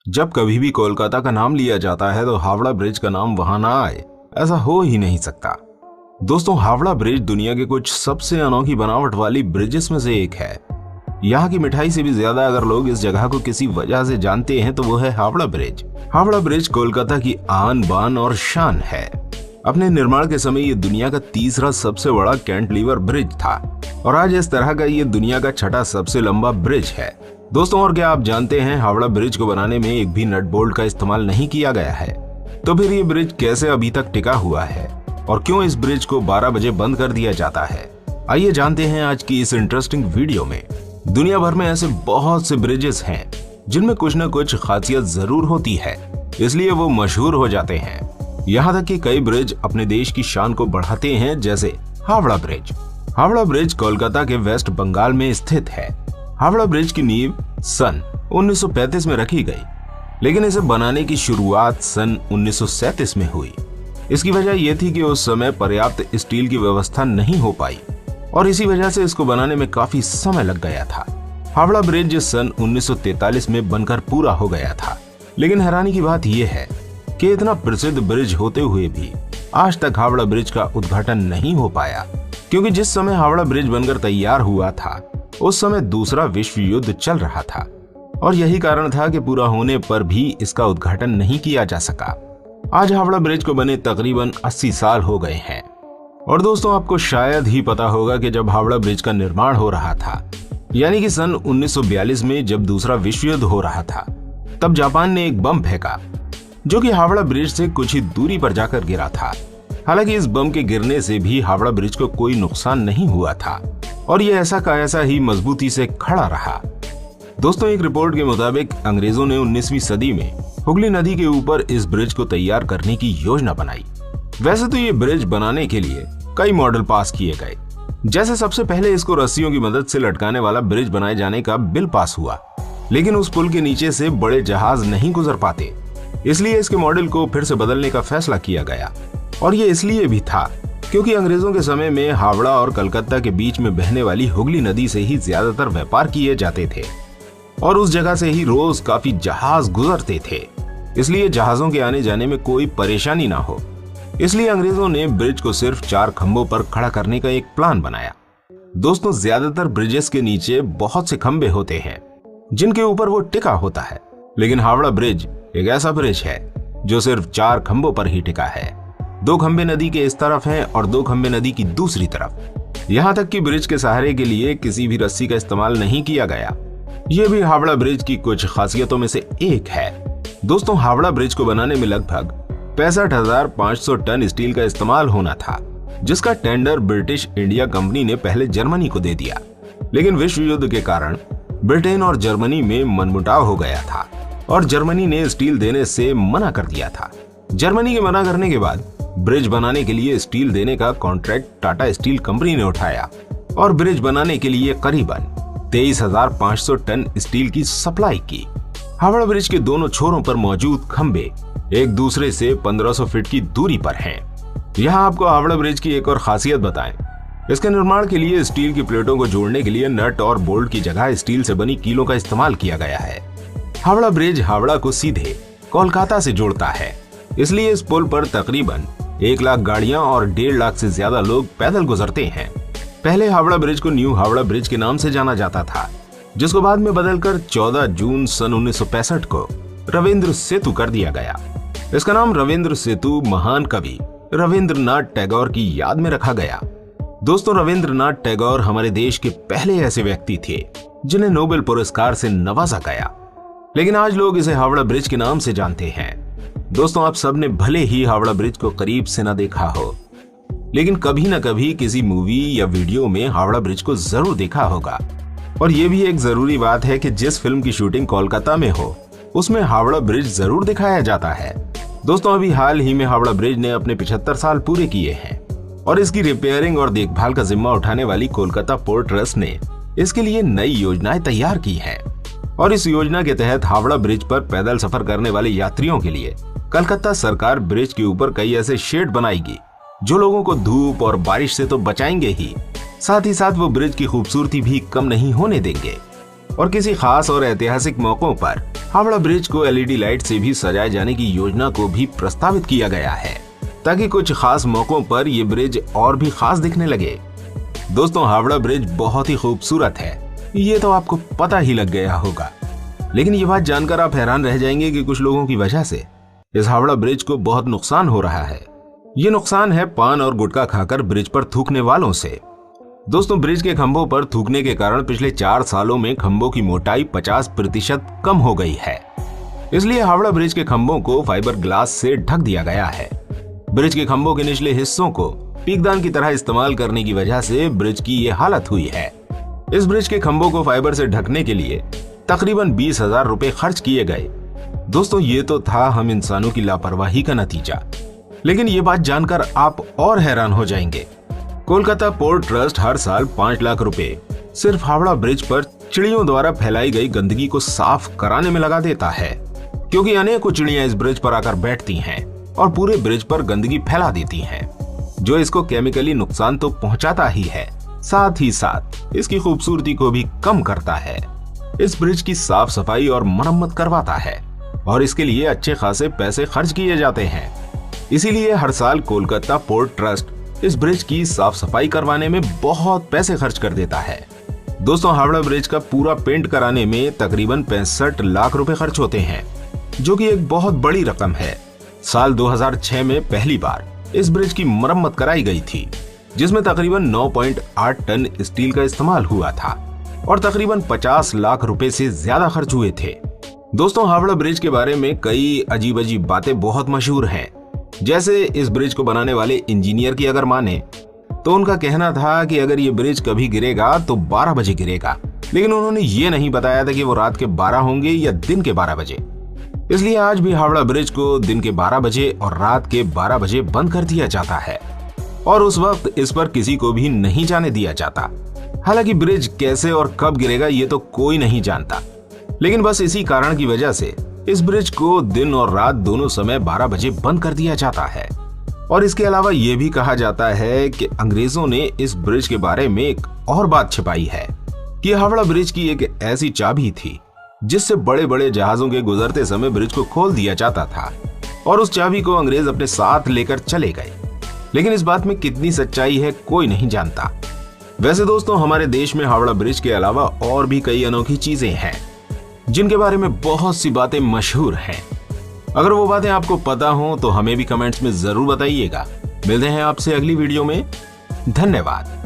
जब कभी भी कोलकाता का नाम लिया जाता है तो हावड़ा ब्रिज का नाम वहां ना आए, ऐसा हो ही नहीं सकता। दोस्तों, हावड़ा ब्रिज दुनिया के कुछ सबसे अनोखी बनावट वाली ब्रिजेस में से एक है। यहाँ की मिठाई से भी ज्यादा अगर लोग इस जगह को किसी वजह से जानते हैं तो वो है हावड़ा ब्रिज। हावड़ा ब्रिज कोलकाता की आन बान और शान है। अपने निर्माण के समय ये दुनिया का तीसरा सबसे बड़ा कैंटिलीवर ब्रिज था और आज इस तरह का ये दुनिया का छठा सबसे लंबा ब्रिज है। दोस्तों, और क्या आप जानते हैं हावड़ा ब्रिज को बनाने में एक भी नट बोल्ट का इस्तेमाल नहीं किया गया है। तो फिर ये ब्रिज कैसे अभी तक टिका हुआ है और क्यों इस ब्रिज को 12 बजे बंद कर दिया जाता है, आइए जानते हैं आज की इस इंटरेस्टिंग वीडियो में। दुनिया भर में ऐसे बहुत से ब्रिजेस हैं जिनमें कुछ न कुछ खासियत जरूर होती है, इसलिए वो मशहूर हो जाते हैं। यहाँ तक कि कई ब्रिज अपने देश की शान को बढ़ाते हैं, जैसे हावड़ा ब्रिज। हावड़ा ब्रिज कोलकाता के वेस्ट बंगाल में स्थित है। हावड़ा ब्रिज की नींव सन 1935 में रखी गई, लेकिन इसे बनाने की शुरुआत सन 1937 में हुई। इसकी वजह यह थी कि उस समय पर्याप्त स्टील की व्यवस्था नहीं हो पाई और इसी वजह से इसको बनाने में काफी समय लग गया था। हावड़ा ब्रिज सन 1943 में बनकर पूरा हो गया था, लेकिन हैरानी की बात यह है कि इतना प्रसिद्ध ब्रिज होते हुए भी आज तक हावड़ा ब्रिज का उद्घाटन नहीं हो पाया, क्योंकि जिस समय हावड़ा ब्रिज बनकर तैयार हुआ था उस समय दूसरा विश्व युद्ध चल रहा था और यही कारण था कि पूरा होने पर भी इसका उद्घाटन नहीं किया जा सका। आज हावड़ा ब्रिज को बने तकरीबन 80 साल हो गए हैं। और दोस्तों, आपको शायद ही पता होगा कि जब हावड़ा ब्रिज का निर्माण हो रहा था, यानी कि सन 1942 में जब दूसरा विश्व युद्ध हो रहा था, तब जापान ने एक बम फेंका जो कि हावड़ा ब्रिज से कुछ ही दूरी पर जाकर गिरा था। हालांकि इस बम के गिरने से भी हावड़ा ब्रिज को कोई नुकसान नहीं हुआ था और ये ऐसा का ऐसा ही मजबूती से खड़ा रहा। दोस्तों, एक रिपोर्ट के मुताबिक अंग्रेजों ने 19वीं सदी में हुगली नदी के ऊपर इस ब्रिज को तैयार करने की योजना बनाई। वैसे तो ये ब्रिज बनाने के लिए कई मॉडल पास किए गए, जैसे सबसे पहले इसको रस्सियों की मदद से लटकाने वाला ब्रिज बनाए जाने का बिल पास हुआ, लेकिन उस पुल के नीचे से बड़े जहाज नहीं गुजर पाते, इसलिए इसके मॉडल को फिर से बदलने का फैसला किया गया। और ये इसलिए भी था क्योंकि अंग्रेजों के समय में हावड़ा और कलकत्ता के बीच में बहने वाली हुगली नदी से ही ज्यादातर व्यापार किए जाते थे और उस जगह से ही रोज काफी जहाज गुजरते थे, इसलिए जहाजों के आने जाने में कोई परेशानी ना हो। इसलिए अंग्रेजों ने ब्रिज को सिर्फ 4 खंभों पर खड़ा करने का एक प्लान बनाया। दोस्तों, ज्यादातर ब्रिजेस के नीचे बहुत से खंभे होते हैं जिनके ऊपर वो टिका होता है, लेकिन हावड़ा ब्रिज एक ऐसा ब्रिज है जो सिर्फ 4 खंभों पर ही टिका है। 2 खंभे नदी के इस तरफ हैं और 2 खंभे नदी की दूसरी तरफ। यहाँ तक कि ब्रिज के सहारे के लिए किसी भी रस्सी का इस्तेमाल नहीं किया गया। यह भी हावड़ा ब्रिज की कुछ खासियतों में से एक है। दोस्तों, हावड़ा ब्रिज को बनाने में लगभग 65,500 टन स्टील का इस्तेमाल होना था, जिसका टेंडर ब्रिटिश इंडिया कंपनी ने पहले जर्मनी को दे दिया, लेकिन विश्व युद्ध के कारण ब्रिटेन और जर्मनी में मनमुटाव हो गया था और जर्मनी ने स्टील देने से मना कर दिया था। जर्मनी के मना करने के बाद ब्रिज बनाने के लिए स्टील देने का कॉन्ट्रैक्ट टाटा स्टील कंपनी ने उठाया और ब्रिज बनाने के लिए करीबन 23,500 टन स्टील की सप्लाई की। हावड़ा ब्रिज के दोनों छोरों पर मौजूद खंभे एक दूसरे से 1500 फीट की दूरी पर हैं। यहाँ आपको हावड़ा ब्रिज की एक और खासियत बताएं। इसके निर्माण के लिए स्टील की प्लेटों को जोड़ने के लिए नट और बोल्ट की जगह स्टील से बनी कीलों का इस्तेमाल किया गया है। हावड़ा ब्रिज हावड़ा को सीधे कोलकाता से जोड़ता है, इसलिए इस पुल पर तकरीबन 1 लाख गाड़ियां और 1.5 लाख से ज्यादा लोग पैदल गुजरते हैं। पहले हावड़ा ब्रिज को न्यू हावड़ा ब्रिज के नाम से जाना जाता था, जिसको बाद में बदलकर 14 जून सन 1965 को रविंद्र सेतु कर दिया गया। इसका नाम रविंद्र सेतु महान कवि रविंद्रनाथ टैगोर की याद में रखा गया। दोस्तों, रविंद्रनाथ टैगोर हमारे देश के पहले ऐसे व्यक्ति थे जिन्हें नोबेल पुरस्कार से नवाजा गया, लेकिन आज लोग इसे हावड़ा ब्रिज के नाम से जानते हैं। दोस्तों, आप सबने भले ही हावड़ा ब्रिज को करीब से न देखा हो, लेकिन कभी न कभी किसी मूवी या वीडियो में हावड़ा ब्रिज को जरूर देखा होगा। और ये भी एक जरूरी बात है कि जिस फिल्म की शूटिंग कोलकाता में हो उसमें हावड़ा ब्रिज जरूर दिखाया जाता है। दोस्तों, अभी हाल ही में हावड़ा ब्रिज ने अपने 75 साल पूरे किए हैं और इसकी रिपेयरिंग और देखभाल का जिम्मा उठाने वाली कोलकाता पोर्ट ट्रस्ट ने इसके लिए नई योजनाएं तैयार की हैं। और इस योजना के तहत हावड़ा ब्रिज पर पैदल सफर करने वाले यात्रियों के लिए कलकत्ता सरकार ब्रिज के ऊपर कई ऐसे शेड बनाएगी जो लोगों को धूप और बारिश से तो बचाएंगे ही, साथ वो ब्रिज की खूबसूरती भी कम नहीं होने देंगे। और किसी खास और ऐतिहासिक मौकों पर हावड़ा ब्रिज को एलईडी लाइट से भी सजाए जाने की योजना को भी प्रस्तावित किया गया है, ताकि कुछ खास मौकों पर ये ब्रिज और भी खास दिखने लगे। दोस्तों, हावड़ा ब्रिज बहुत ही खूबसूरत है, ये तो आपको पता ही लग गया होगा। लेकिन ये बात जानकर आप हैरान रह जाएंगे कि कुछ लोगों की वजह से इस हावड़ा ब्रिज को बहुत नुकसान हो रहा है। ये नुकसान है पान और गुटखा खाकर ब्रिज पर थूकने वालों से। दोस्तों, ब्रिज के खंभों पर थूकने के कारण पिछले 4 सालों में खंभों की मोटाई 50% कम हो गई है। इसलिए हावड़ा ब्रिज के खंभों को फाइबर ग्लास से ढक दिया गया है। ब्रिज के खंभों के निचले हिस्सों को पीकदान की तरह इस्तेमाल करने की वजह से ब्रिज की ये हालत हुई है। इस ब्रिज के खंभों को फाइबर से ढकने के लिए तकरीबन 20,000 रुपए खर्च किए गए। दोस्तों, ये तो था हम इंसानों की लापरवाही का नतीजा। लेकिन ये बात जानकर आप और हैरान हो जाएंगे। कोलकाता पोर्ट ट्रस्ट हर साल 5 लाख रुपए सिर्फ हावड़ा ब्रिज पर चिड़ियों द्वारा फैलाई गई गंदगी को साफ कराने में लगा देता है, क्योंकि अनेकों चिड़ियां इस ब्रिज पर आकर बैठती हैं और पूरे ब्रिज पर गंदगी फैला देती हैं, जो इसको केमिकली नुकसान तो पहुंचाता ही है, साथ ही साथ इसकी खूबसूरती को भी कम करता है। इस ब्रिज की साफ सफाई और मरम्मत करवाता है और इसके लिए अच्छे खासे पैसे खर्च किए जाते हैं। इसीलिए हर साल कोलकाता पोर्ट ट्रस्ट इस ब्रिज की साफ सफाई करवाने में बहुत पैसे खर्च कर देता है। दोस्तों, हावड़ा ब्रिज का पूरा पेंट कराने में तकरीबन 65 लाख रुपए खर्च होते हैं, जो कि एक बहुत बड़ी रकम है। साल 2006 में पहली बार इस ब्रिज की मरम्मत कराई गई थी, जिसमें तकरीबन 9.8 टन स्टील का इस्तेमाल हुआ था और तकरीबन 50 लाख रुपए से ज्यादा खर्च हुए थे। दोस्तों, हावड़ा ब्रिज के बारे में कई अजीब अजीब बातें बहुत मशहूर हैं। जैसे इस ब्रिज को बनाने वाले इंजीनियर की अगर माने तो उनका कहना था कि अगर ये ब्रिज कभी गिरेगा तो 12 बजे गिरेगा, लेकिन उन्होंने ये नहीं बताया था कि वो रात के 12 होंगे या दिन के 12 बजे। इसलिए आज भी हावड़ा ब्रिज को दिन के 12 बजे और रात के 12 बजे बंद कर दिया जाता है और उस वक्त इस पर किसी को भी नहीं जाने दिया जाता। हालांकि ब्रिज कैसे और कब गिरेगा ये तो कोई नहीं जानता, लेकिन बस इसी कारण की वजह से इस ब्रिज को दिन और रात दोनों समय 12 बजे बंद कर दिया जाता है। और इसके अलावा यह भी कहा जाता है कि अंग्रेजों ने इस ब्रिज के बारे में एक और बात छिपाई है कि हावड़ा ब्रिज की एक ऐसी चाबी थी जिससे बड़े बड़े जहाजों के गुजरते समय ब्रिज को खोल दिया जाता था और उस चाबी को अंग्रेज अपने साथ लेकर चले गए। लेकिन इस बात में कितनी सच्चाई है कोई नहीं जानता। वैसे दोस्तों, हमारे देश में हावड़ा ब्रिज के अलावा और भी कई अनोखी चीजें हैं जिनके बारे में बहुत सी बातें मशहूर हैं। अगर वो बातें आपको पता हो तो हमें भी कमेंट्स में जरूर बताइएगा। मिलते हैं आपसे अगली वीडियो में। धन्यवाद।